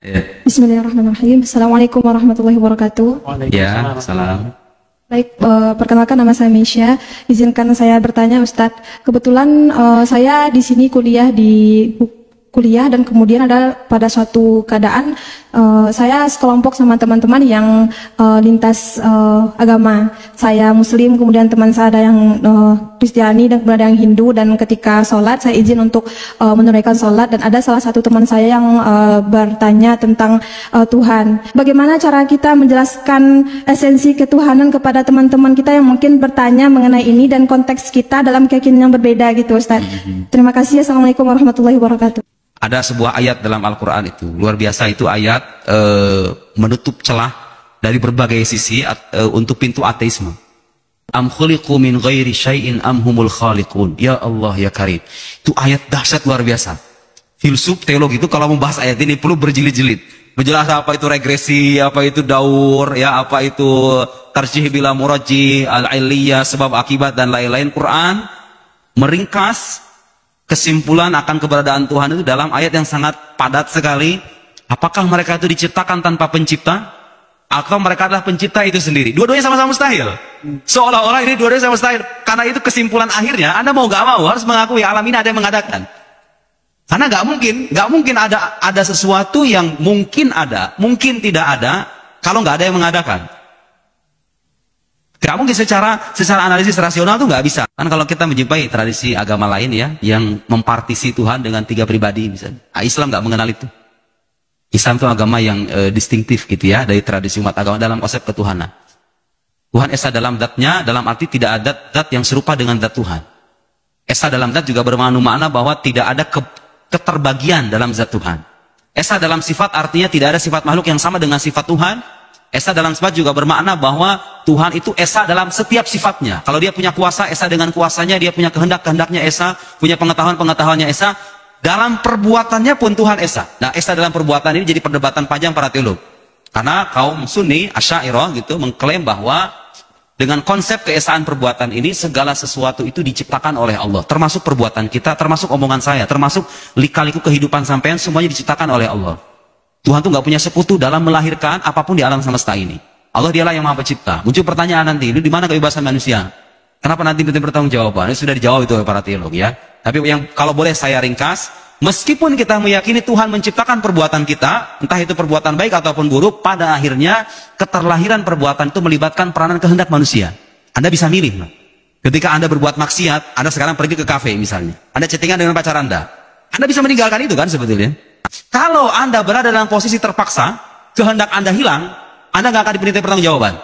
Ya, Bismillahirrahmanirrahim. Assalamualaikum warahmatullahi wabarakatuh. ya, salam. Baik, perkenalkan nama saya Misha. Izinkan saya bertanya, Ustadz. Kebetulan saya di sini kuliah dan kemudian ada pada suatu keadaan saya sekelompok sama teman-teman yang lintas agama. Saya Muslim, kemudian teman saya ada yang Kristiani dan kemudian ada yang Hindu. Dan ketika sholat saya izin untuk menunaikan sholat dan ada salah satu teman saya yang bertanya tentang Tuhan. Bagaimana cara kita menjelaskan esensi ketuhanan kepada teman-teman kita yang mungkin bertanya mengenai ini dan konteks kita dalam keyakinan yang berbeda gitu, Ustaz. Terima kasih. Assalamualaikum warahmatullahi wabarakatuh. Ada sebuah ayat dalam Al-Quran itu, luar biasa itu ayat menutup celah dari berbagai sisi untuk pintu ateisme. Am khuliqu min ghairi syai'in am humul khaliqun. Ya Allah ya Karim. Itu ayat dahsyat luar biasa. Filsuf teologi itu kalau membahas ayat ini perlu berjilid-jilid. Menjelaskan apa itu regresi, apa itu daur, ya apa itu tarjih bila murajjih, al-iliyah, sebab akibat dan lain-lain. Quran meringkas kesimpulan akan keberadaan Tuhan itu dalam ayat yang sangat padat sekali. Apakah mereka itu diciptakan tanpa pencipta? Atau mereka adalah pencipta itu sendiri? Dua-duanya sama-sama mustahil. Seolah-olah ini dua-duanya sama mustahil. Karena itu kesimpulan akhirnya, Anda mau gak mau harus mengakui alam ini ada yang mengadakan. Karena gak mungkin ada sesuatu yang mungkin ada, mungkin tidak ada, kalau gak ada yang mengadakan. Gak mungkin secara analisis rasional tuh gak bisa. Kan kalau kita menjumpai tradisi agama lain ya, yang mempartisi Tuhan dengan 3 pribadi misalnya. Islam gak mengenal itu. Islam itu agama yang distintif gitu ya, dari tradisi umat agama dalam konsep ketuhanan. Tuhan Esa dalam zatnya, dalam arti tidak ada zat yang serupa dengan zat Tuhan. Esa dalam zat juga bermakna bahwa tidak ada keterbagian dalam zat Tuhan. Esa dalam sifat artinya tidak ada sifat makhluk yang sama dengan sifat Tuhan. Esa dalam sifat juga bermakna bahwa Tuhan itu Esa dalam setiap sifatnya. Kalau dia punya kuasa, Esa dengan kuasanya. Dia punya kehendaknya Esa. Punya pengetahuannya Esa. Dalam perbuatannya pun Tuhan Esa. Nah, Esa dalam perbuatan ini jadi perdebatan panjang para teolog. Karena kaum Sunni, Asy'ariyah gitu, mengklaim bahwa dengan konsep keesaan perbuatan ini, segala sesuatu itu diciptakan oleh Allah. Termasuk perbuatan kita, termasuk omongan saya, termasuk lika-liku kehidupan sampean, semuanya diciptakan oleh Allah. Tuhan tuh nggak punya sekutu dalam melahirkan apapun di alam semesta ini. Allah dialah yang maha pencipta. Muncul pertanyaan nanti, ini di mana kebebasan manusia? Kenapa nanti bertanggung jawaban? Ini sudah dijawab itu oleh para teolog ya. Tapi yang kalau boleh saya ringkas, meskipun kita meyakini Tuhan menciptakan perbuatan kita, entah itu perbuatan baik ataupun buruk, pada akhirnya keterlahiran perbuatan itu melibatkan peranan kehendak manusia. Anda bisa milih. Ketika Anda berbuat maksiat, Anda sekarang pergi ke kafe misalnya. Anda chattingan dengan pacar Anda. Anda bisa meninggalkan itu kan sebetulnya. Kalau Anda berada dalam posisi terpaksa, kehendak Anda hilang, Anda nggak akan dimintai pertanggungjawaban.